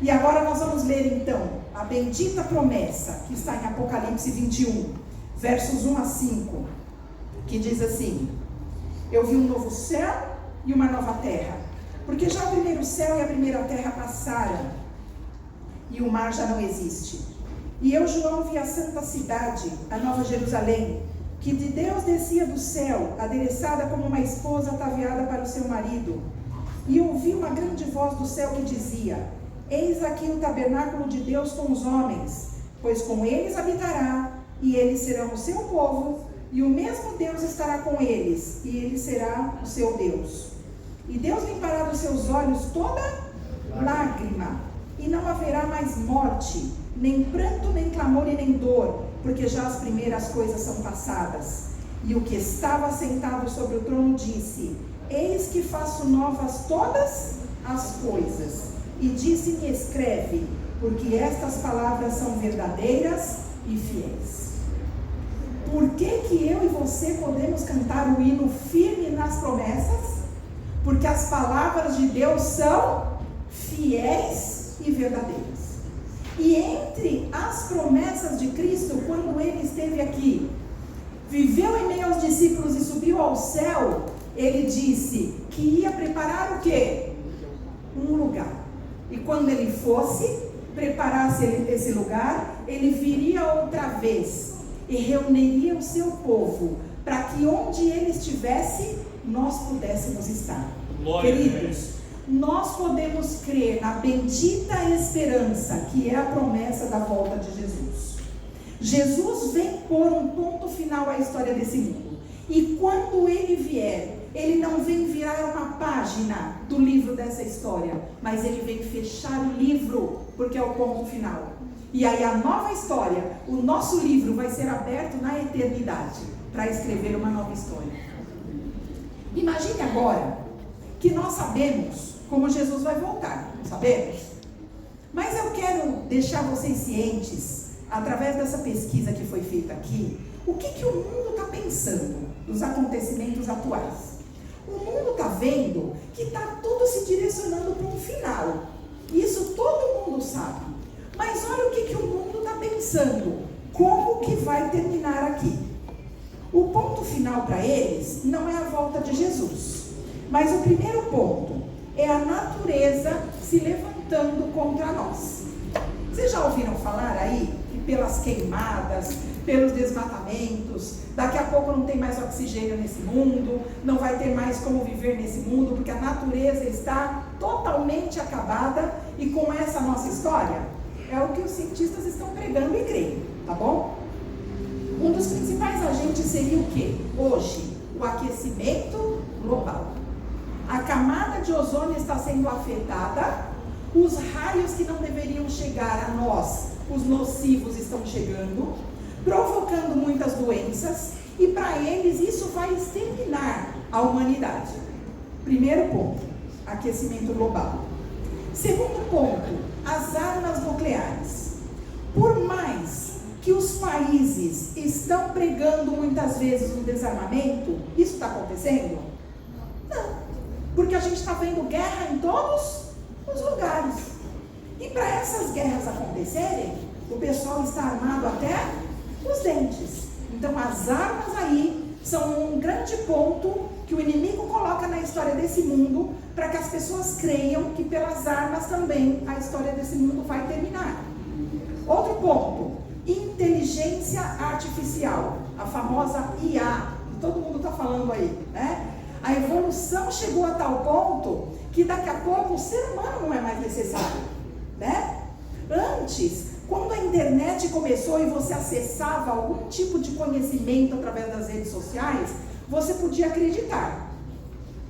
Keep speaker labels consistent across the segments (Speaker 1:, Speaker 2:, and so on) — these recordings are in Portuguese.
Speaker 1: E agora nós vamos ler então a bendita promessa que está em Apocalipse 21, versos 1 a 5, que diz assim: eu vi um novo céu e uma nova terra, porque já o primeiro céu e a primeira terra passaram, e o mar já não existe. E eu, João, vi a santa cidade, a nova Jerusalém, que de Deus descia do céu, adereçada como uma esposa ataviada para o seu marido. E ouvi uma grande voz do céu que dizia: eis aqui o tabernáculo de Deus com os homens, pois com eles habitará, e eles serão o seu povo, e o mesmo Deus estará com eles, e ele será o seu Deus. E Deus limpará dos seus olhos toda lágrima, e não haverá mais morte, nem pranto, nem clamor e nem dor, porque já as primeiras coisas são passadas. E o que estava sentado sobre o trono disse: eis que faço novas todas as coisas. E disse-me: escreve, porque estas palavras são verdadeiras e fiéis. Por que eu e você podemos cantar o hino firme nas promessas? Porque as palavras de Deus são fiéis e verdadeiras. E entre as promessas de Cristo, quando ele esteve aqui, viveu em meio aos discípulos e subiu ao céu, ele disse que ia preparar o quê? Um lugar. E quando ele fosse, preparasse esse lugar, ele viria outra vez e reuniria o seu povo, para que onde ele estivesse, nós pudéssemos estar. Glória. Queridos, nós podemos crer na bendita esperança, que é a promessa da volta de Jesus. Jesus vem pôr um ponto final à história desse mundo. E quando ele vier, ele não vem virar uma página do livro dessa história, mas ele vem fechar o livro, porque é o ponto final. E aí a nova história, o nosso livro vai ser aberto na eternidade, para escrever uma nova história. Imagine agora que nós sabemos como Jesus vai voltar, sabemos? Mas eu quero deixar vocês cientes, através dessa pesquisa que foi feita aqui, o que o mundo está pensando dos acontecimentos atuais. O mundo está vendo que está tudo se direcionando para um final. Isso todo mundo sabe. Mas olha o que o mundo está pensando. Como que vai terminar aqui? O ponto final para eles não é a volta de Jesus. Mas o primeiro ponto é a natureza se levantando contra nós. Vocês já ouviram falar aí que pelas queimadas, pelos desmatamentos, daqui a pouco não tem mais oxigênio nesse mundo, não vai ter mais como viver nesse mundo, porque a natureza está totalmente acabada, e com essa nossa história, é o que os cientistas estão pregando e creem, tá bom? Um dos principais agentes seria o quê? Hoje, o aquecimento global. A camada de ozônio está sendo afetada, os raios que não deveriam chegar a nós, os nocivos, estão chegando, provocando muitas doenças, e para eles isso vai exterminar a humanidade. Primeiro ponto, aquecimento global. Segundo ponto, as armas nucleares. Por mais que os países estão pregando muitas vezes um desarmamento, isso está acontecendo? Não, porque a gente está vendo guerra em todos os lugares. E para essas guerras acontecerem, o pessoal está armado até os dentes. Então as armas aí são um grande ponto que o inimigo coloca na história desse mundo, para que as pessoas creiam que pelas armas também a história desse mundo vai terminar. Outro ponto, inteligência artificial, a famosa IA, que todo mundo está falando aí, né? A evolução chegou a tal ponto que daqui a pouco o ser humano não é mais necessário, né? Antes, quando a internet começou e você acessava algum tipo de conhecimento através das redes sociais, você podia acreditar.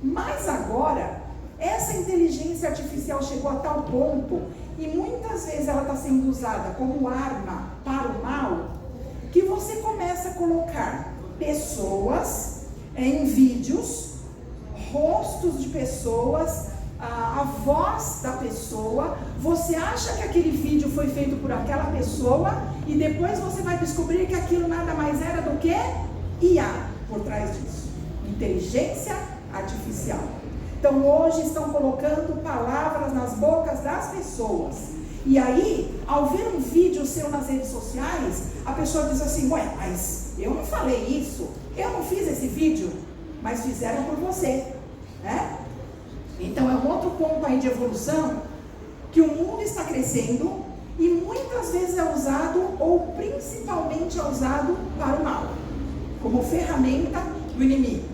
Speaker 1: Mas agora, essa inteligência artificial chegou a tal ponto, e muitas vezes ela está sendo usada como arma para o mal, que você começa a colocar pessoas em vídeos, rostos de pessoas, a voz da pessoa, você acha que aquele vídeo foi feito por aquela pessoa, e depois você vai descobrir que aquilo nada mais era do que IA por trás disso, inteligência artificial. Então hoje estão colocando palavras nas bocas das pessoas. E aí, ao ver um vídeo seu nas redes sociais, a pessoa diz assim: ué, mas eu não falei isso, eu não fiz esse vídeo, mas fizeram por você, né? Então é um outro ponto aí de evolução, que o mundo está crescendo e muitas vezes é usado, ou principalmente é usado para o mal, como ferramenta do inimigo.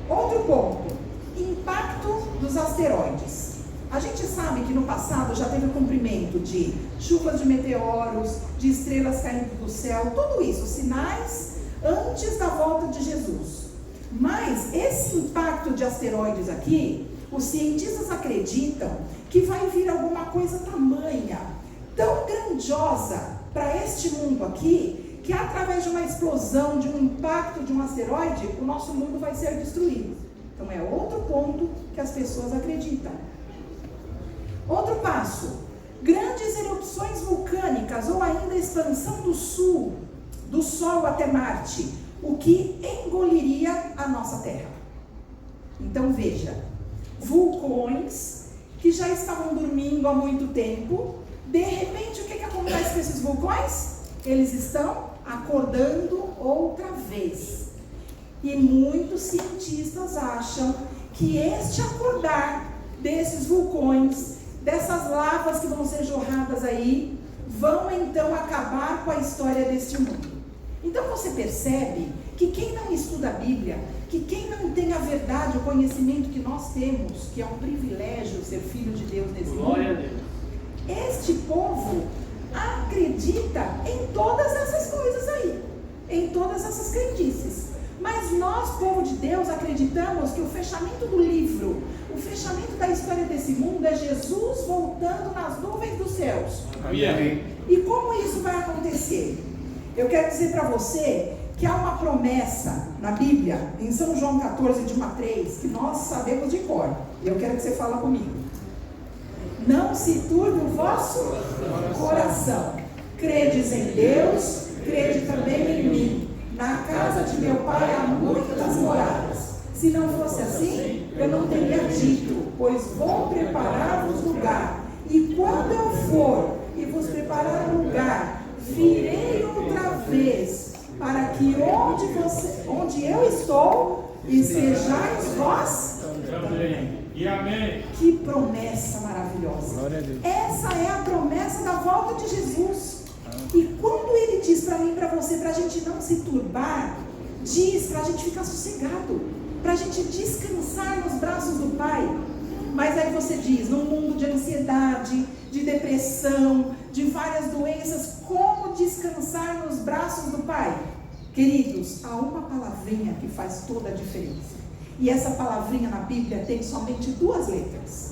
Speaker 1: Outro ponto, impacto dos asteroides. A gente sabe que no passado já teve o cumprimento de chuvas de meteoros, de estrelas caindo do céu, tudo isso, sinais antes da volta de Jesus. Mas esse impacto de asteroides aqui, os cientistas acreditam que vai vir alguma coisa tamanha, tão grandiosa para este mundo aqui, que através de uma explosão, de um impacto de um asteroide, o nosso mundo vai ser destruído. Então é outro ponto que as pessoas acreditam. Outro passo, grandes erupções vulcânicas ou ainda expansão do Sol até Marte, o que engoliria a nossa Terra. Então veja, vulcões que já estavam dormindo há muito tempo, de repente o que acontece com esses vulcões? Eles estão acordando outra vez. E muitos cientistas acham que este acordar desses vulcões, dessas lavas que vão ser jorradas aí, vão então acabar com a história deste mundo. Então você percebe que quem não estuda a Bíblia, que quem não tem a verdade, o conhecimento que nós temos, que é um privilégio ser filho de Deus nesse mundo, este povo acredita em todas essas coisas aí, em todas essas crendices. Mas nós, povo de Deus, acreditamos que o fechamento do livro, o fechamento da história desse mundo é Jesus voltando nas nuvens dos céus.
Speaker 2: Amém.
Speaker 1: E como isso vai acontecer? Eu quero dizer para você que há uma promessa na Bíblia, em São João 14, de 1 a 3, que nós sabemos de cor. E eu quero que você fale comigo. Não se turbe o vosso coração. Credes em Deus, crede também em mim. Na casa de meu pai há muitas moradas. Se não fosse assim, eu não teria dito, pois vou preparar-vos lugar. E quando eu for e vos preparar lugar, virei outra vez, para que onde eu estou, e sejais vós também.
Speaker 2: E amém.
Speaker 1: Que promessa maravilhosa. Essa é a promessa da volta de Jesus. E quando ele diz para mim e para você, para a gente não se turbar, diz para a gente ficar sossegado, para a gente descansar nos braços do Pai. Mas aí você diz, num mundo de ansiedade, de depressão, de várias doenças, como descansar nos braços do Pai? Queridos, há uma palavrinha que faz toda a diferença. E essa palavrinha na Bíblia tem somente 2 letras.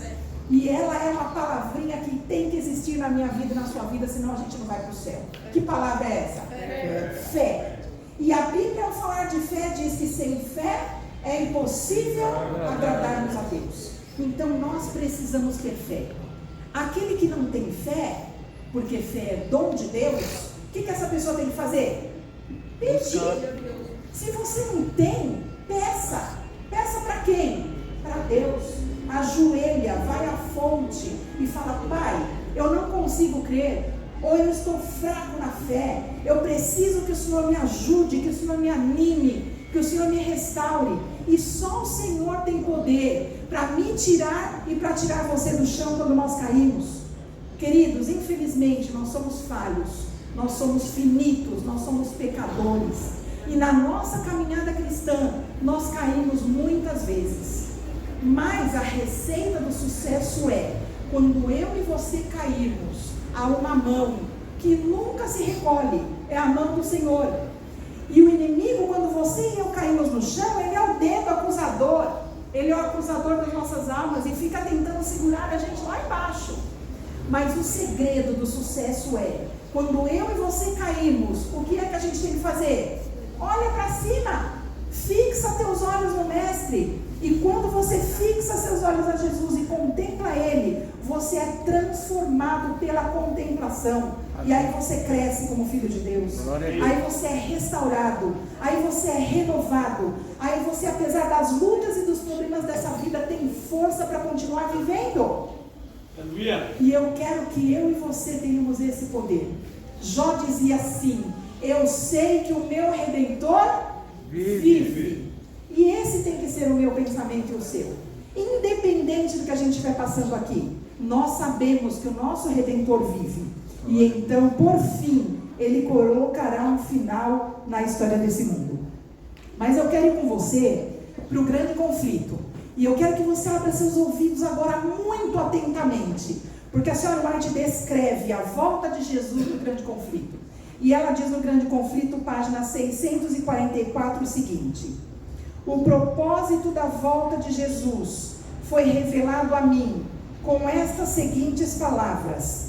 Speaker 1: E ela é uma palavrinha que tem que existir na minha vida e na sua vida, senão a gente não vai para o céu. Que palavra é essa? Fé. E a Bíblia, ao falar de fé, diz que sem fé é impossível agradarmos a Deus. Então nós precisamos ter fé. Aquele que não tem fé, porque fé é dom de Deus, o que essa pessoa tem que fazer? Pedir. Se você não tem, peça. Peça para quem? Para Deus. Ajoelha, vai à fonte e fala: Pai, eu não consigo crer, ou eu estou fraco na fé, eu preciso que o Senhor me ajude, que o Senhor me anime, que o Senhor me restaure. E só o Senhor tem poder para me tirar e para tirar você do chão quando nós caímos. Queridos, infelizmente nós somos falhos, nós somos finitos, nós somos pecadores. E na nossa caminhada cristã, nós caímos muitas vezes. Mas a receita do sucesso é, quando eu e você cairmos, há uma mão que nunca se recolhe, é a mão do Senhor. E o inimigo, quando você e eu caímos no chão, ele é o dedo acusador, ele é o acusador das nossas almas e fica tentando segurar a gente lá embaixo. Mas o segredo do sucesso é, quando eu e você caímos, o que é que a gente tem que fazer? Olha para cima, fixa teus olhos no Mestre, E quando você fixa seus olhos a Jesus e contempla Ele, você é transformado pela contemplação. E aí você cresce como filho de Deus. Aí você é restaurado. Aí você é renovado. Aí você, apesar das lutas e dos problemas dessa vida, tem força para continuar vivendo. E eu quero que eu e você tenhamos esse poder. Jó dizia assim: eu sei que o meu Redentor vive. E esse tem que ser o meu pensamento e o seu. Independente do que a gente estiver passando aqui, nós sabemos que o nosso Redentor vive. E então, por fim, Ele colocará um final na história desse mundo. Mas eu quero ir com você para o grande conflito. E eu quero que você abra seus ouvidos agora muito atentamente. Porque a senhora White descreve a volta de Jesus no grande conflito. E ela diz no grande conflito, página 644, o seguinte: o propósito da volta de Jesus foi revelado a mim com estas seguintes palavras: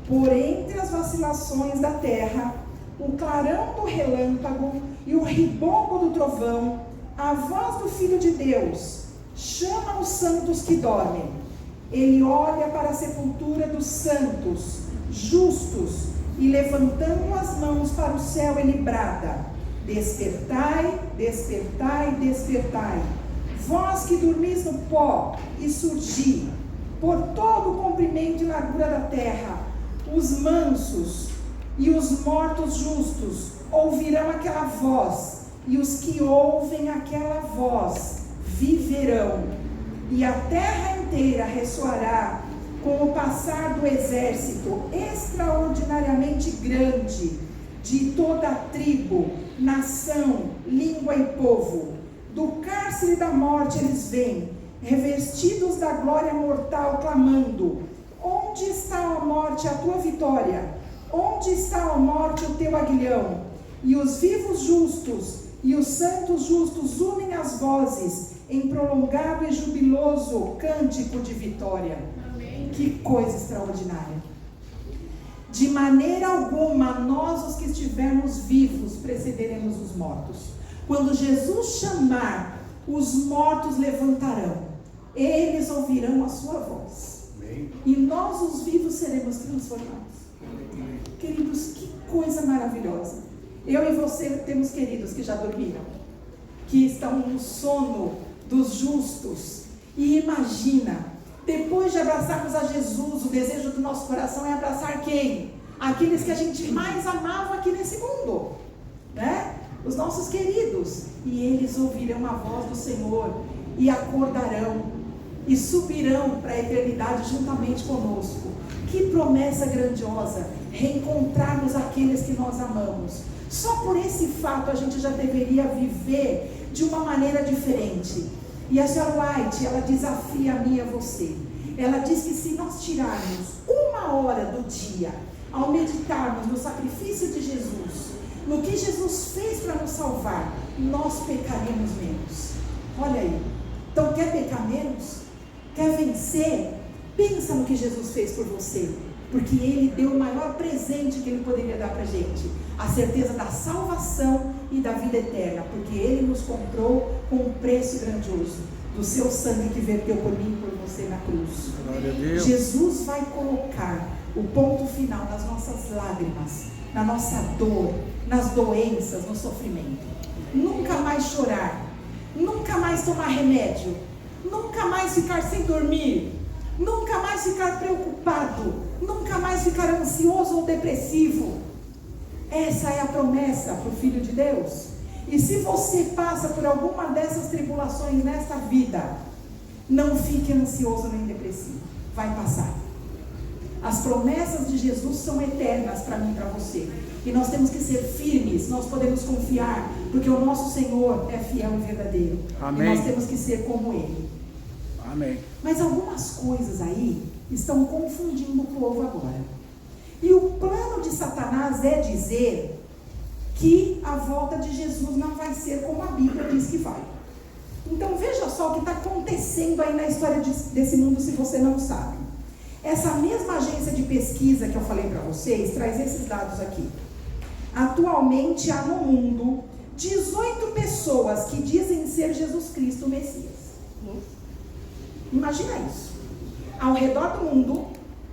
Speaker 1: por entre as vacilações da terra, o clarão do relâmpago e o ribombo do trovão, a voz do Filho de Deus chama os santos que dormem. Ele olha para a sepultura dos santos, justos, e levantando as mãos para o céu, ele brada: despertai, despertai, despertai, vós que dormis no pó, e surgi, por todo o comprimento e largura da terra. Os mansos e os mortos justos ouvirão aquela voz, e os que ouvem aquela voz viverão, e a terra inteira ressoará com o passar do exército extraordinariamente grande de toda a tribo, nação, língua e povo. Do cárcere da morte eles vêm, revestidos da glória mortal, clamando: onde está, ó morte, a tua vitória? Onde está, ó morte, o teu aguilhão? E os vivos justos e os santos justos unem as vozes em prolongado e jubiloso cântico de vitória. Amém. Que coisa extraordinária! De maneira alguma, nós, os que estivermos vivos, precederemos os mortos. Quando Jesus chamar, os mortos levantarão. Eles ouvirão a sua voz. Amém. E nós, os vivos, seremos transformados. Amém. Queridos, que coisa maravilhosa. Eu e você temos queridos que já dormiram, que estão no sono dos justos. E imagina, depois de abraçarmos a Jesus, o desejo do nosso coração é abraçar quem? Aqueles que a gente mais amava aqui nesse mundo, né? Os nossos queridos. E eles ouvirão a voz do Senhor e acordarão e subirão para a eternidade juntamente conosco. Que promessa grandiosa, reencontrarmos aqueles que nós amamos. Só por esse fato a gente já deveria viver de uma maneira diferente. E a senhora White, ela desafia a mim e a você. Ela diz que se nós tirarmos 1 hora do dia, ao meditarmos no sacrifício de Jesus, no que Jesus fez para nos salvar, nós pecaremos menos. Olha aí. Então, quer pecar menos? Quer vencer? Pensa no que Jesus fez por você. Porque Ele deu o maior presente que Ele poderia dar para a gente: a certeza da salvação e da vida eterna. Porque Ele nos comprou com um preço grandioso do seu sangue que verteu por mim e por você na cruz. Glória a Deus. Jesus vai colocar o ponto final nas nossas lágrimas, na nossa dor, nas doenças, no sofrimento. Nunca mais chorar, nunca mais tomar remédio, nunca mais ficar sem dormir, nunca mais ficar preocupado, nunca mais ficar ansioso ou depressivo. Essa é a promessa para o Filho de Deus. E se você passa por alguma dessas tribulações nesta vida, não fique ansioso nem depressivo, vai passar. As promessas de Jesus são eternas para mim e para você. E nós temos que ser firmes, nós podemos confiar, porque o nosso Senhor é fiel e verdadeiro. Amém. E nós temos que ser como Ele. Amém. Mas algumas coisas aí estão confundindo o povo agora. E o plano de Satanás é dizer que a volta de Jesus não vai ser como a Bíblia diz que vai. Então veja só o que está acontecendo aí na história desse mundo, se você não sabe. Essa mesma agência de pesquisa que eu falei para vocês traz esses dados aqui. Atualmente há no mundo 18 pessoas que dizem ser Jesus Cristo o Messias. Imagina isso. Ao redor do mundo,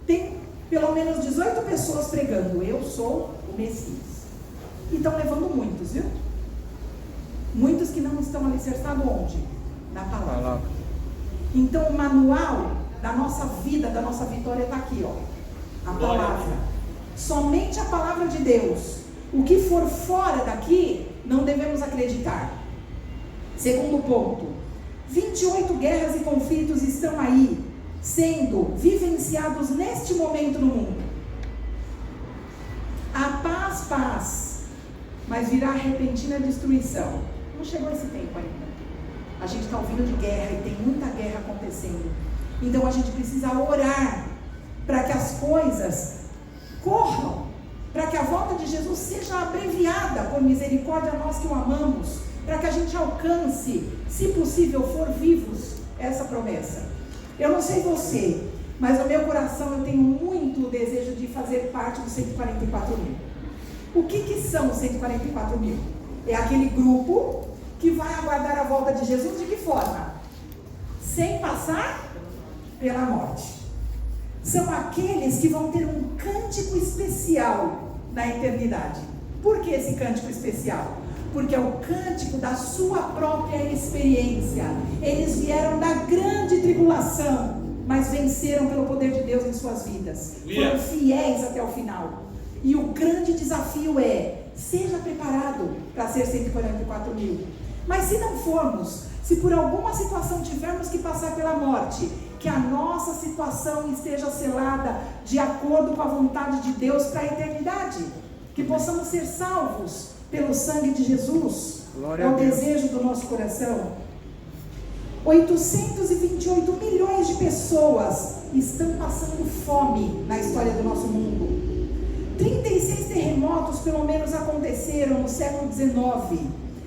Speaker 1: tem pelo menos 18 pessoas pregando: eu sou o Messias. E estão levando muitos, viu? Muitos que não estão alicerçados onde? Na palavra. Então o manual da nossa vida, da nossa vitória está aqui, ó. A palavra. Somente a palavra de Deus. O que for fora daqui, não devemos acreditar. Segundo ponto, 28 guerras e conflitos estão aí, sendo vivenciados neste momento no mundo. A paz, mas virá repentina destruição. Não chegou esse tempo ainda. A gente está ouvindo de guerra e tem muita guerra acontecendo. Então a gente precisa orar para que as coisas corram, para que a volta de Jesus seja abreviada por misericórdia a nós que o amamos, para que a gente alcance, se possível for vivos, essa promessa. Eu não sei você, mas no meu coração eu tenho muito desejo de fazer parte dos 144 mil. O que são os 144 mil? É aquele grupo que vai aguardar a volta de Jesus de que forma? Sem passar pela morte. São aqueles que vão ter um cântico especial na eternidade. Por que esse cântico especial? Porque é o cântico da sua própria experiência. Eles vieram da grande tribulação, mas venceram pelo poder de Deus em suas vidas. Foram fiéis até o final. E o grande desafio é: seja preparado para ser 144 mil. Mas se não formos, se por alguma situação tivermos que passar pela morte, que a nossa situação esteja selada de acordo com a vontade de Deus para a eternidade. Que possamos ser salvos pelo sangue de Jesus. Glória é o desejo do nosso coração. 828 milhões de pessoas estão passando fome na história do nosso mundo. 36 terremotos pelo menos aconteceram no século XIX,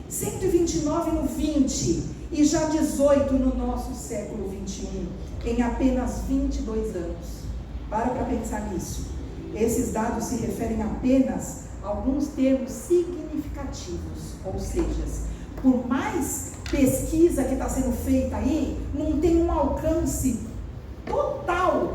Speaker 1: 129 no 20 e já 18 no nosso século 21, em apenas 22 anos. Para pensar nisso. Esses dados se referem apenas a alguns termos significativos, ou seja, por mais pesquisa que está sendo feita aí, não tem um alcance total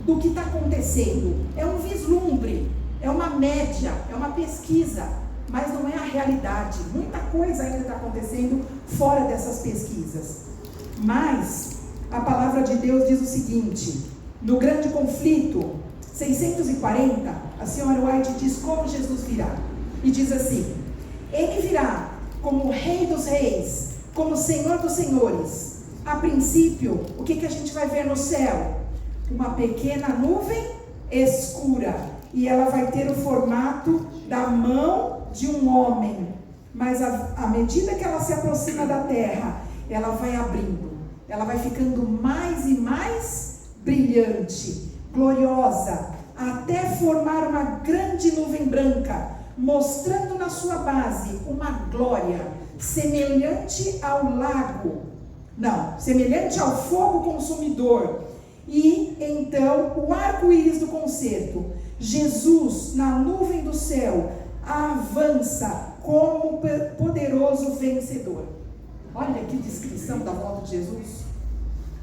Speaker 1: do que está acontecendo. É um vislumbre, é uma média, é uma pesquisa, mas não é a realidade. Muita coisa ainda está acontecendo fora dessas pesquisas. Mas a palavra de Deus diz o seguinte: no grande conflito 640, a senhora White diz como Jesus virá. E diz assim: ele virá como o Rei dos Reis, como Senhor dos Senhores. A princípio, o que a gente vai ver no céu? Uma pequena nuvem escura, e ela vai ter o formato da mão de um homem. Mas à medida que ela se aproxima da terra, ela vai abrindo, ela vai ficando mais e mais brilhante, gloriosa, até formar uma grande nuvem branca, mostrando na sua base uma glória semelhante ao lago, semelhante ao fogo consumidor. E então o arco-íris do concerto, Jesus na nuvem do céu avança como poderoso vencedor. Olha que descrição da volta de Jesus.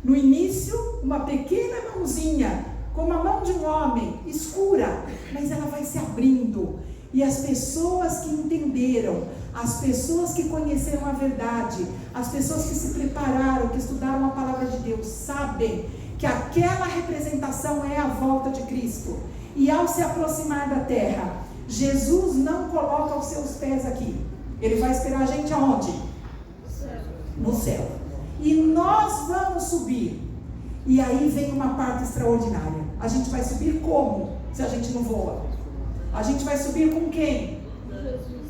Speaker 1: No início, uma pequena mãozinha, como a mão de um homem, escura, mas ela vai se abrindo. E as pessoas que entenderam, as pessoas que conheceram a verdade, as pessoas que se prepararam, que estudaram a palavra de Deus, sabem que aquela representação é a volta de Cristo. E ao se aproximar da terra, Jesus não coloca os seus pés aqui. Ele vai esperar a gente aonde? No céu. E nós vamos subir. E aí vem uma parte extraordinária. A gente vai subir como? Se a gente não voa. A gente vai subir com quem?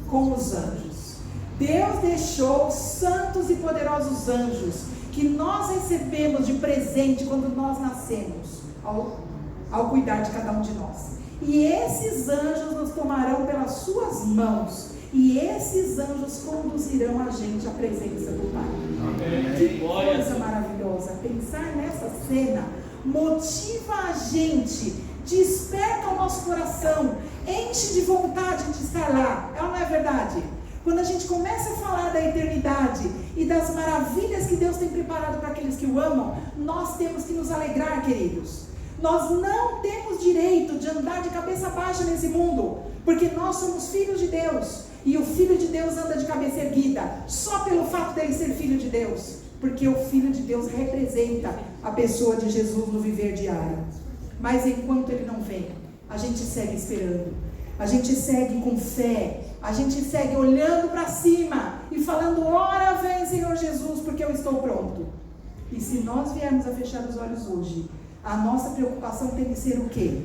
Speaker 1: Com os anjos. Deus deixou santos e poderosos anjos que nós recebemos de presente quando nós nascemos, ao cuidar de cada um de nós. E esses anjos nos tomarão pelas suas mãos, e esses anjos conduzirão a gente à presença do Pai. Amém. Que coisa maravilhosa! Pensar nessa cena motiva a gente, desperta o nosso coração, enche de vontade de estar lá. É ou não é verdade? Quando a gente começa a falar da eternidade e das maravilhas que Deus tem preparado para aqueles que o amam, nós temos que nos alegrar, queridos. Nós não temos direito de andar de cabeça baixa nesse mundo, porque nós somos filhos de Deus, e o Filho de Deus anda de cabeça erguida, só pelo fato dele ser Filho de Deus, porque o Filho de Deus representa a pessoa de Jesus no viver diário. Mas enquanto ele não vem, a gente segue esperando, a gente segue com fé, a gente segue olhando para cima e falando: ora vem, Senhor Jesus, porque eu estou pronto. E se nós viermos a fechar os olhos hoje, a nossa preocupação tem que ser o quê?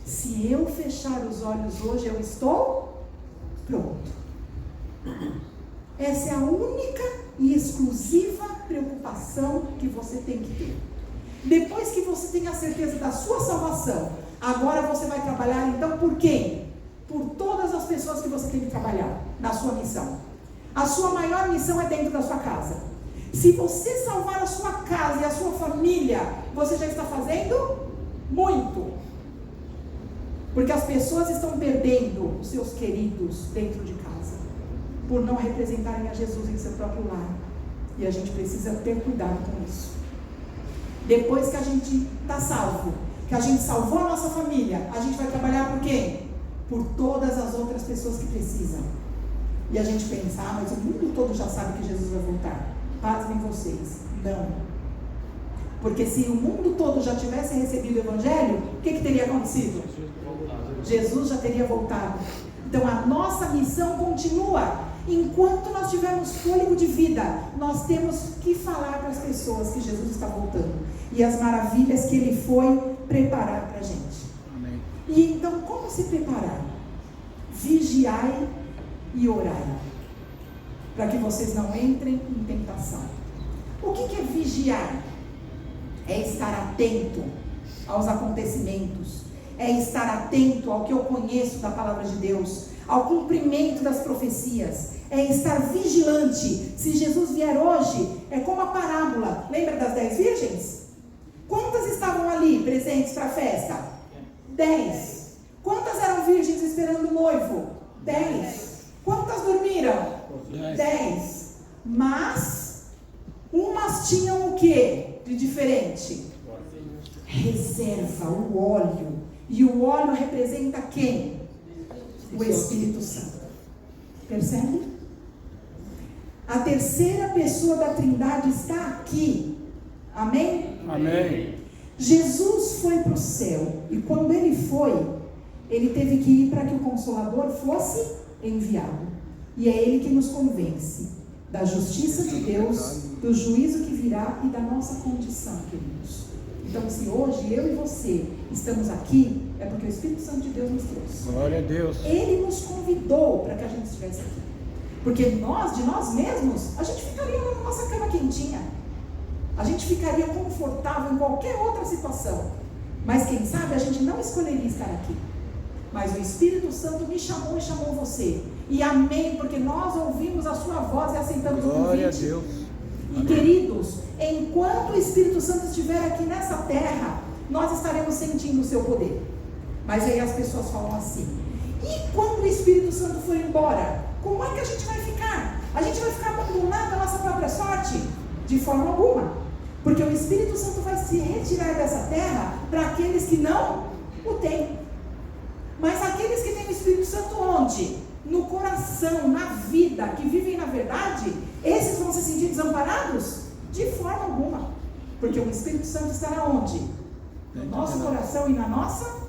Speaker 1: Se eu fechar os olhos hoje, eu estou pronto. Essa é a única e exclusiva preocupação que você tem que ter. Depois que você tem a certeza da sua salvação, agora você vai trabalhar então por quem? Por todas as pessoas que você tem que trabalhar na sua missão. A sua maior missão é dentro da sua casa. Se você salvar a sua casa e a sua família, você já está fazendo muito. Porque as pessoas estão perdendo os seus queridos dentro de casa, por não representarem a Jesus em seu próprio lar. E a gente precisa ter cuidado com isso. Depois que a gente está salvo, que a gente salvou a nossa família, a gente vai trabalhar por quem? Por todas as outras pessoas que precisam. E a gente pensa: mas o mundo todo já sabe que Jesus vai voltar. Pasmem vocês. Não. Porque se o mundo todo já tivesse recebido o Evangelho, o que teria acontecido? Jesus já teria voltado. Então a nossa missão continua. Enquanto nós tivermos fôlego de vida, nós temos que falar para as pessoas que Jesus está voltando e as maravilhas que Ele foi preparar para a gente.
Speaker 2: Amém.
Speaker 1: E então, como se preparar? Vigiai e orai, para que vocês não entrem em tentação. O que é vigiar? É estar atento aos acontecimentos, é estar atento ao que eu conheço da palavra de Deus, ao cumprimento das profecias, é estar vigilante. Se Jesus vier hoje, é como a parábola, lembra das 10 virgens? Quantas estavam ali presentes para a festa? 10. Quantas eram virgens esperando o noivo? 10. Quantas dormiram? 10. Mas umas tinham o que de diferente? Reserva, o óleo. E o óleo representa quem? O Espírito Santo. Percebe? A terceira pessoa da Trindade está aqui. Amém?
Speaker 2: Amém.
Speaker 1: Jesus foi para o céu. E quando ele foi, ele teve que ir para que o Consolador fosse enviado. E é ele que nos convence da justiça de Deus, do juízo que virá e da nossa condição, queridos. Então, se hoje eu e você estamos aqui, é porque o Espírito Santo de Deus nos trouxe.
Speaker 2: Glória a Deus.
Speaker 1: Ele nos convidou para que a gente estivesse aqui. Porque nós, de nós mesmos, a gente ficaria na nossa cama quentinha. A gente ficaria confortável em qualquer outra situação. Mas quem sabe a gente não escolheria estar aqui. Mas o Espírito Santo me chamou e chamou você. E amém, porque nós ouvimos a sua voz e aceitamos o convite.
Speaker 2: Glória a Deus.
Speaker 1: E queridos, enquanto o Espírito Santo estiver aqui nessa terra, nós estaremos sentindo o seu poder. Mas aí as pessoas falam assim: e quando o Espírito Santo for embora, como é que a gente vai ficar? A gente vai ficar abandonado à nossa própria sorte? De forma alguma. Porque o Espírito Santo vai se retirar dessa terra para aqueles que não o têm. Mas aqueles que têm o Espírito Santo onde? No coração, na vida, que vivem na verdade, esses vão se sentir desamparados? De forma alguma. Porque o Espírito Santo estará onde? No nosso coração e na nossa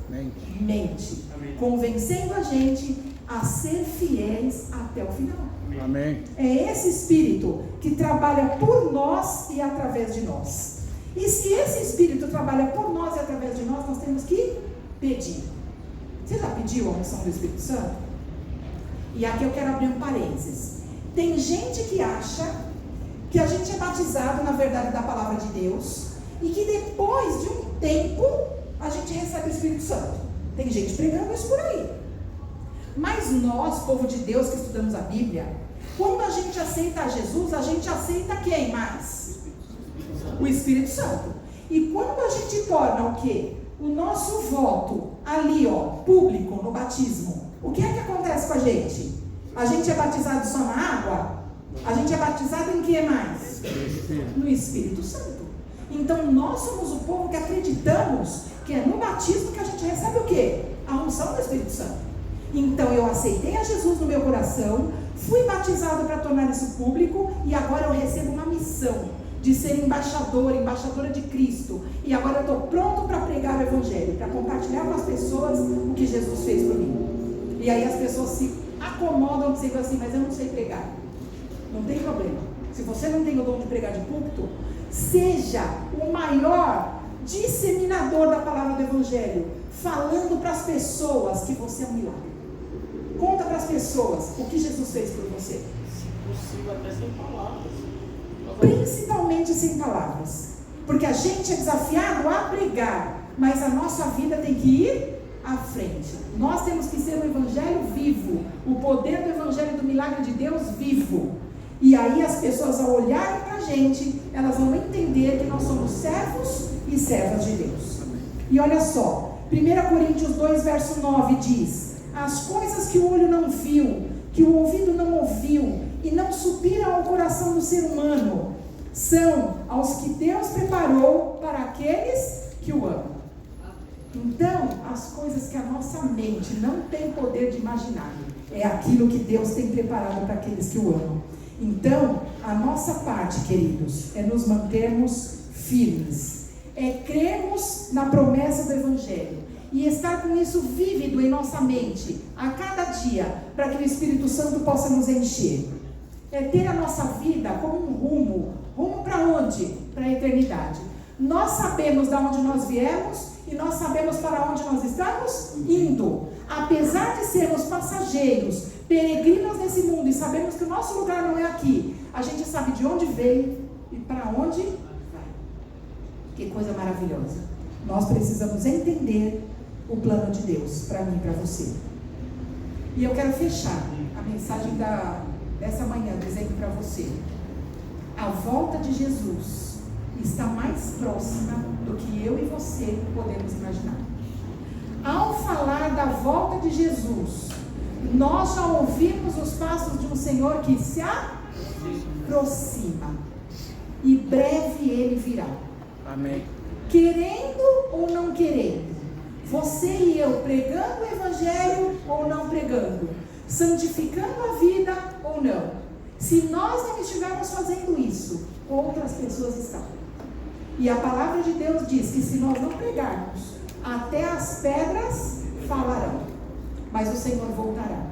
Speaker 1: mente. Convencendo a gente a ser fiéis até o final.
Speaker 2: Amém.
Speaker 1: É esse Espírito que trabalha por nós e através de nós. E se esse Espírito trabalha por nós e através de nós, nós temos que pedir. Você já pediu a unção do Espírito Santo? E aqui eu quero abrir um parênteses. Tem gente que acha que a gente é batizado na verdade da palavra de Deus e que depois de um tempo a gente recebe o Espírito Santo. Tem gente pregando isso por aí. Mas nós, povo de Deus que estudamos a Bíblia, quando a gente aceita a Jesus, a gente aceita quem mais? O Espírito Santo. E quando a gente torna o quê? O nosso voto ali, público, no batismo, o que é que acontece com a gente? A gente é batizado só na água? A gente é batizado em que mais? No Espírito Santo. Então nós somos o povo que acreditamos que é no batismo que a gente recebe o quê? A unção do Espírito Santo. Então eu aceitei a Jesus no meu coração, fui batizado para tornar isso público, e agora eu recebo uma missão de ser embaixadora de Cristo. E agora eu estou pronto para pregar o Evangelho, para compartilhar com as pessoas o que Jesus fez por mim. E aí as pessoas se acomodam dizendo assim, mas eu não sei pregar. Não tem problema. Se você não tem o dom de pregar de púlpito, seja o maior disseminador da palavra do Evangelho, falando para as pessoas que você é um milagre. Conta para as pessoas o que Jesus fez por você.
Speaker 2: Se possível, até sem palavras.
Speaker 1: Principalmente sem palavras. Porque a gente é desafiado a pregar, mas a nossa vida tem que ir à frente. Nós temos que ser o Evangelho vivo, o poder do Evangelho do milagre de Deus vivo. E aí as pessoas, ao olharem para a gente, elas vão entender que nós somos servos e servas de Deus. E olha só, 1 Coríntios 2, verso 9 diz: as coisas que o olho não viu, que o ouvido não ouviu, e não subiram ao coração do ser humano, são aos que Deus preparou para aqueles que o amam. Então, as coisas que a nossa mente não tem poder de imaginar, é aquilo que Deus tem preparado para aqueles que o amam. Então, a nossa parte, queridos, é nos mantermos firmes, é crermos na promessa do Evangelho, e estar com isso vívido em nossa mente, a cada dia, para que o Espírito Santo possa nos encher. É ter a nossa vida como um rumo para onde? Para a eternidade. Nós sabemos de onde nós viemos, e nós sabemos para onde nós estamos indo. Apesar de sermos passageiros, peregrinos nesse mundo, e sabemos que o nosso lugar não é aqui, a gente sabe de onde veio e para onde vai. Que coisa maravilhosa. Nós precisamos entender o plano de Deus para mim e para você. E eu quero fechar a mensagem dessa manhã dizendo para você: a volta de Jesus está mais próxima do que eu e você podemos imaginar. Ao falar da volta de Jesus, nós já ouvimos os passos de um Senhor que se aproxima, e breve Ele virá.
Speaker 2: Amém.
Speaker 1: Querendo ou não querendo, você e eu pregando o Evangelho ou não pregando, santificando a vida ou não, se nós não estivermos fazendo isso, outras pessoas estão. E a palavra de Deus diz que se nós não pregarmos, até as pedras falarão, mas o Senhor voltará.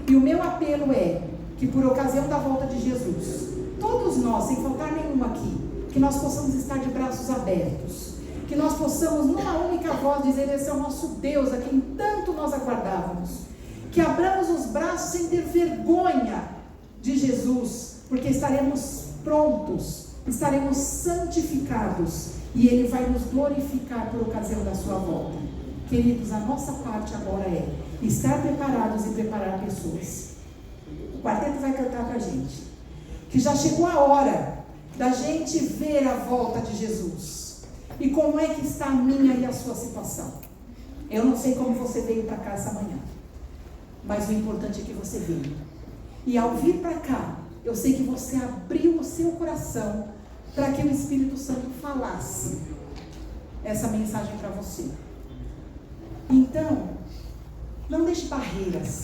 Speaker 1: E o meu apelo é que, por ocasião da volta de Jesus, todos nós, sem faltar nenhum aqui, que nós possamos estar de braços abertos, que nós possamos numa única voz dizer: esse é o nosso Deus, a quem tanto nós aguardávamos. Que abramos os braços sem ter vergonha de Jesus, porque estaremos prontos, estaremos santificados, e Ele vai nos glorificar por ocasião da sua volta. Queridos, a nossa parte agora é estar preparados e preparar pessoas. O quarteto vai cantar para a gente que já chegou a hora da gente ver a volta de Jesus. E como é que está a minha e a sua situação? Eu não sei como você veio para cá essa manhã, mas o importante é que você veio. E ao vir para cá, eu sei que você abriu o seu coração para que o Espírito Santo falasse essa mensagem para você. Então, não deixe barreiras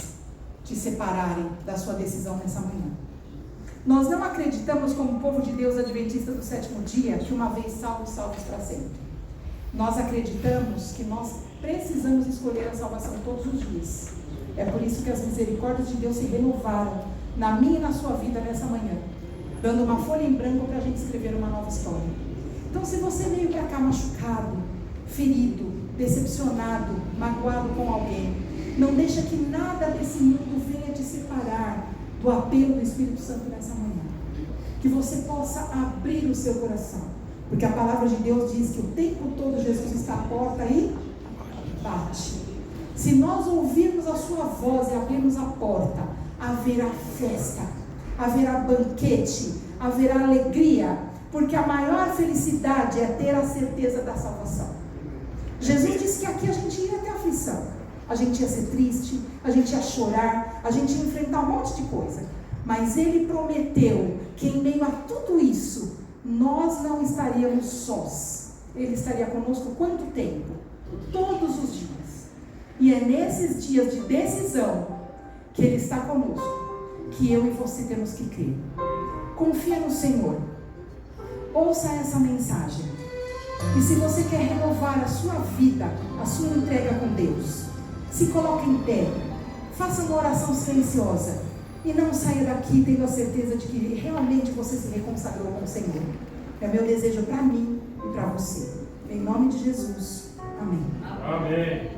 Speaker 1: te separarem da sua decisão nessa manhã. Nós não acreditamos, como povo de Deus adventista do sétimo dia, que uma vez salvos, salvos para sempre. Nós acreditamos que nós precisamos escolher a salvação todos os dias. É por isso que as misericórdias de Deus se renovaram na minha e na sua vida nessa manhã, dando uma folha em branco para a gente escrever uma nova história. Então, se você veio para cá machucado, ferido, decepcionado, magoado com alguém, não deixa que nada desse mundo venha te separar do apelo do Espírito Santo nessa manhã. Que você possa abrir o seu coração, porque a palavra de Deus diz que o tempo todo Jesus está à porta e bate. Se nós ouvirmos a sua voz e abrirmos a porta, haverá festa, haverá banquete, haverá alegria, porque a maior felicidade é ter a certeza da salvação. Jesus disse que aqui a gente ia ter aflição, a gente ia ser triste, a gente ia chorar, a gente ia enfrentar um monte de coisa. Mas Ele prometeu que em meio a tudo isso, nós não estaríamos sós. Ele estaria conosco quanto tempo? Todos os dias. E é nesses dias de decisão que Ele está conosco, que eu e você temos que crer. Confia no Senhor. Ouça essa mensagem. E se você quer renovar a sua vida, a sua entrega com Deus, se coloque em pé, faça uma oração silenciosa e não saia daqui tendo a certeza de que realmente você se reconsagrou com o Senhor. É meu desejo para mim e para você. Em nome de Jesus. Amém.
Speaker 3: Amém.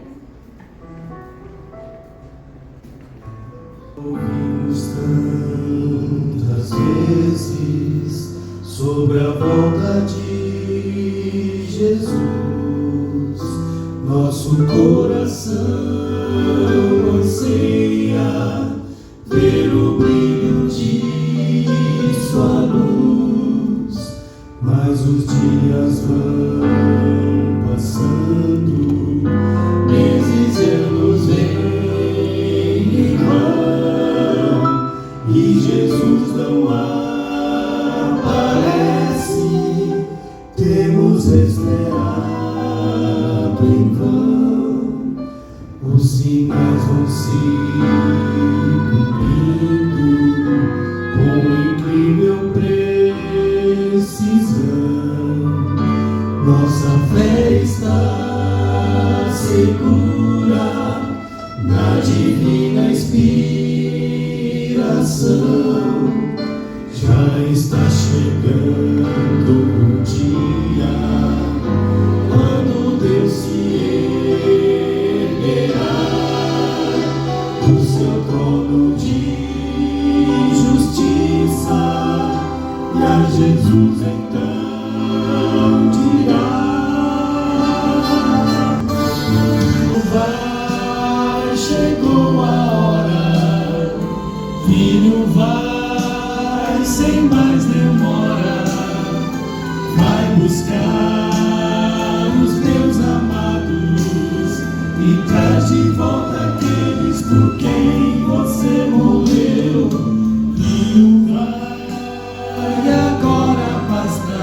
Speaker 4: Ouvimos tantas vezes sobre a volta de Jesus. Nosso coração anseia ver o brilho de sua luz, mas os dias vão passando, meses e anos vêm e vão, e Jesus não aparece. Temos esperado em vão, os sinais vão se cumprindo com incrível precisão. Nossa fé está segura na divina inspiração. Já está chegando o dia quando Deus se erguerá do seu trono de justiça, e a Jesus então dirá: vai, chegou a hora, filho, vai, sem mais demora, vai buscar os teus amados e traz de volta aqueles por quem você morreu. Filho, vai, agora basta,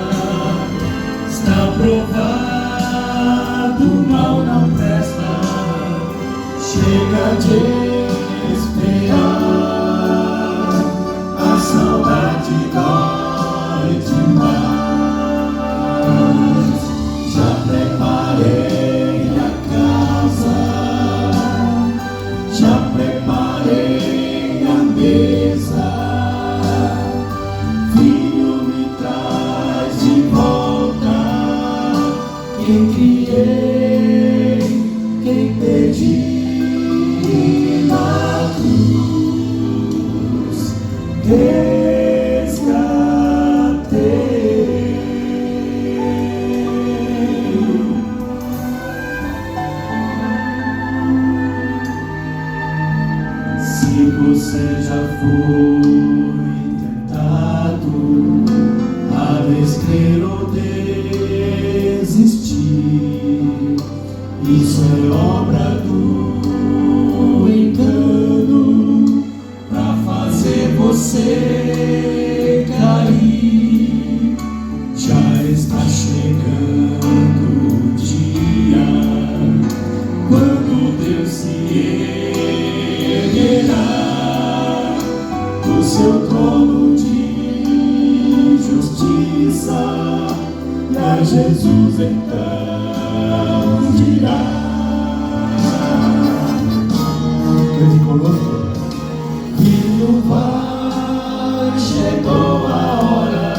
Speaker 4: está provado, o mal não presta. Chega de esperar, a saudade dói demais. Já preparei a casa, já preparei a mesa. Filho, me traz de volta quem criei, quem perdi na cruz. Se você já foi tentado a descrer ou desistir, isso é obra do engano pra fazer você cair. Já está chegando o dia quando Deus se erguerá do seu trono de justiça, e a Jesus então dirá: cante conosco. Filho, vai, chegou a hora.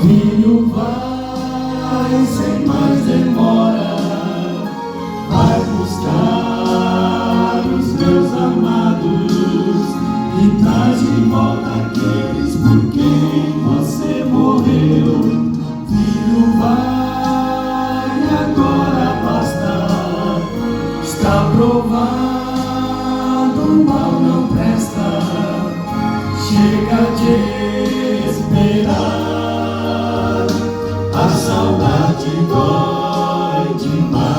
Speaker 4: Filho, vai, sem mais demora, vai buscar os teus amados e traz de volta aqueles por quem você morreu. Filho, vai, agora basta, está provado, o mal não presta. Chega de esperar, a saudade dói demais.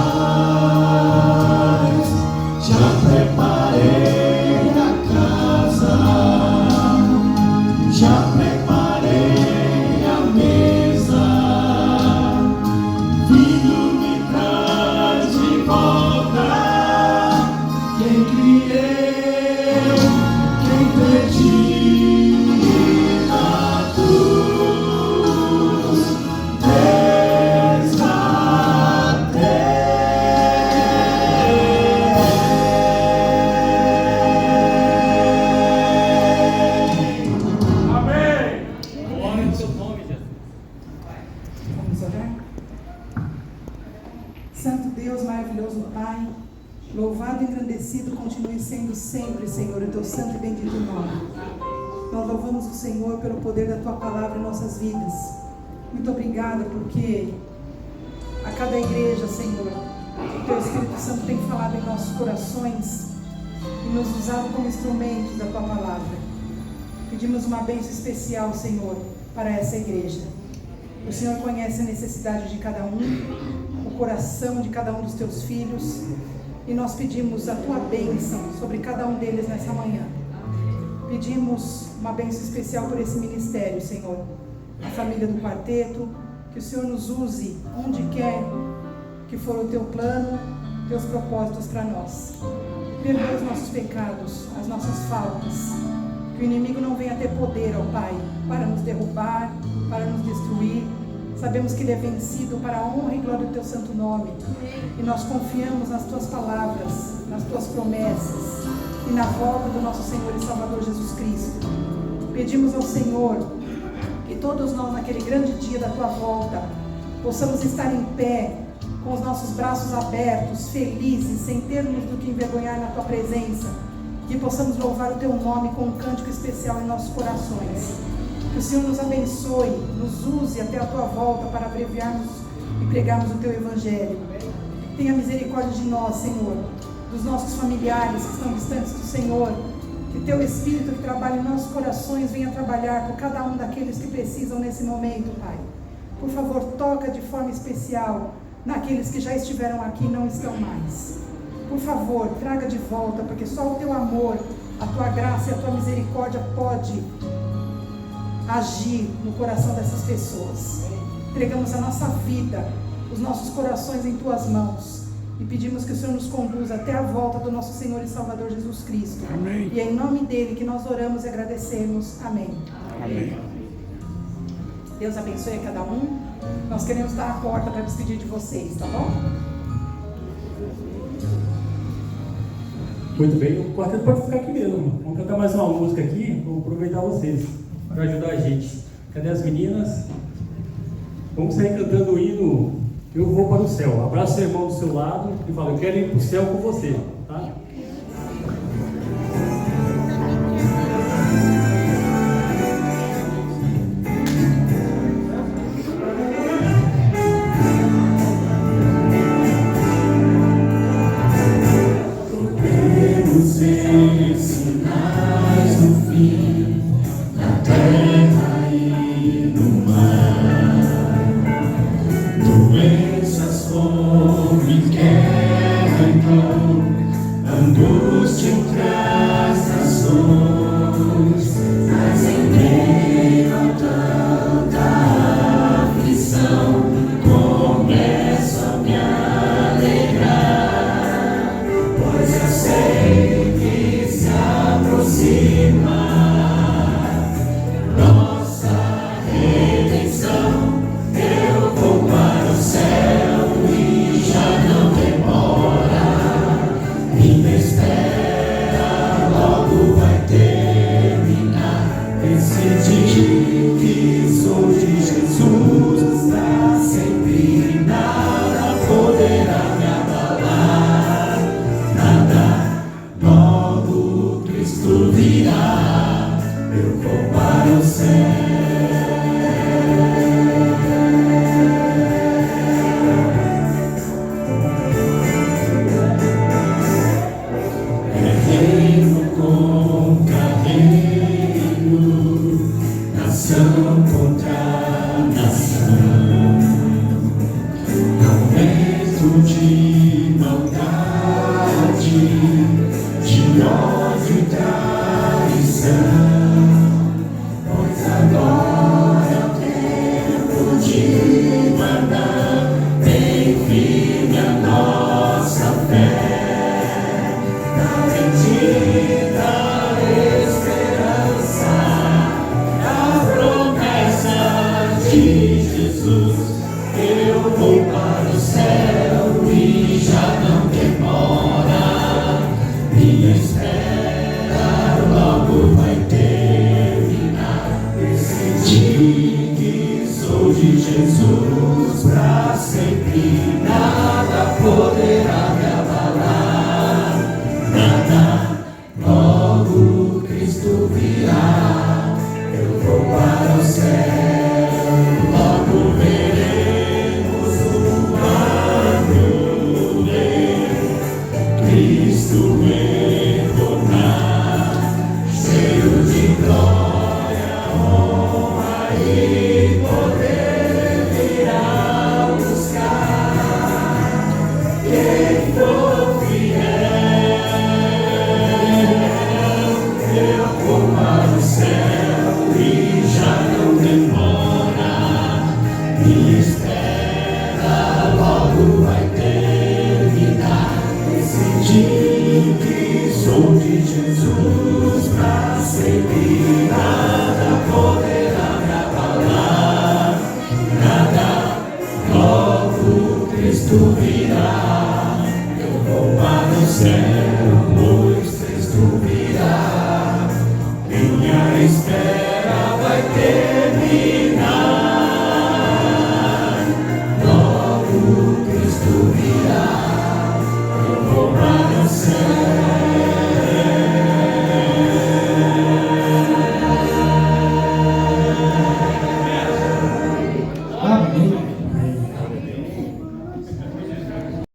Speaker 1: Louvado e engrandecido continue sendo sempre, Senhor, o teu santo e bendito nome. Nós louvamos o Senhor pelo poder da tua palavra em nossas vidas. Muito obrigada porque a cada igreja, Senhor, o teu Espírito Santo tem falado em nossos corações e nos usado como instrumentos da tua palavra. Pedimos uma bênção especial, Senhor, para essa igreja. O Senhor conhece a necessidade de cada um, o coração de cada um dos teus filhos. E nós pedimos a tua bênção sobre cada um deles nessa manhã. Pedimos uma bênção especial por esse ministério, Senhor. A família do quarteto, que o Senhor nos use onde quer que for o teu plano, teus propósitos para nós. Perdoa os nossos pecados, as nossas faltas. Que o inimigo não venha ter poder, ó Pai, para nos derrubar, para nos destruir. Sabemos que ele é vencido para a honra e glória do teu santo nome. E nós confiamos nas tuas palavras, nas tuas promessas e na volta do nosso Senhor e Salvador Jesus Cristo. Pedimos ao Senhor que todos nós, naquele grande dia da tua volta, possamos estar em pé, com os nossos braços abertos, felizes, sem termos do que envergonhar na tua presença. Que possamos louvar o teu nome com um cântico especial em nossos corações. Que o Senhor nos abençoe, nos use até a tua volta para abreviarmos e pregarmos o teu evangelho. Tenha misericórdia de nós, Senhor, dos nossos familiares que estão distantes do Senhor. Que teu Espírito que trabalha em nossos corações venha trabalhar por cada um daqueles que precisam nesse momento, Pai. Por favor, toca de forma especial naqueles que já estiveram aqui e não estão mais. Por favor, traga de volta, porque só o teu amor, a tua graça e a tua misericórdia pode agir no coração dessas pessoas. Entregamos a nossa vida, os nossos corações em tuas mãos e pedimos que o Senhor nos conduza até a volta do nosso Senhor e Salvador Jesus Cristo.
Speaker 2: Amém.
Speaker 1: E é em nome dele que nós oramos e agradecemos. Amém.
Speaker 2: Amém.
Speaker 1: Deus abençoe a cada um. Nós queremos dar a porta para despedir de vocês, tá bom?
Speaker 3: Muito bem, o quarteto pode ficar aqui mesmo. Vamos cantar mais uma música aqui. Vamos aproveitar vocês para ajudar a gente. Cadê as meninas? Vamos sair cantando o hino Eu Vou Para o Céu. Abraça o irmão do seu lado e fala: eu quero ir para o céu com você, tá?
Speaker 4: Podemos ver sinais no fim, na terra e no mar. Doenças, fome, guerra e dor, angústia entre as nações. Mas em meio a tanta aflição, começo a me alegrar, pois eu sei que se aproxima nossa redenção. Eu vou para o céu e já não demora. Minha espera logo vai terminar. Esse dia que sou de Jesus está sempre, e nada poderá me abalar. Nada, logo Cristo virá. Eu vou para o céu. Reino contra reino, nação contra nação, aumento de maldade, espera logo vai terminar. Decidi que sou de Jesus pra sempre, nada poderá me abalar. Nada, logo Cristo virá. Eu vou para o céu, logo veremos o mar nuvem. Cristo retornar, cheio de glória, honra e poder, virá buscar quem for fiel. Eu vou para o céu e já não demora. Minha espera logo vai terminar. Decidi que sou de Jesus pra sempre, nada poderá me abalar. Nada, logo Cristo virá. Eu vou para o céu, pois Cristo virá. Minha espera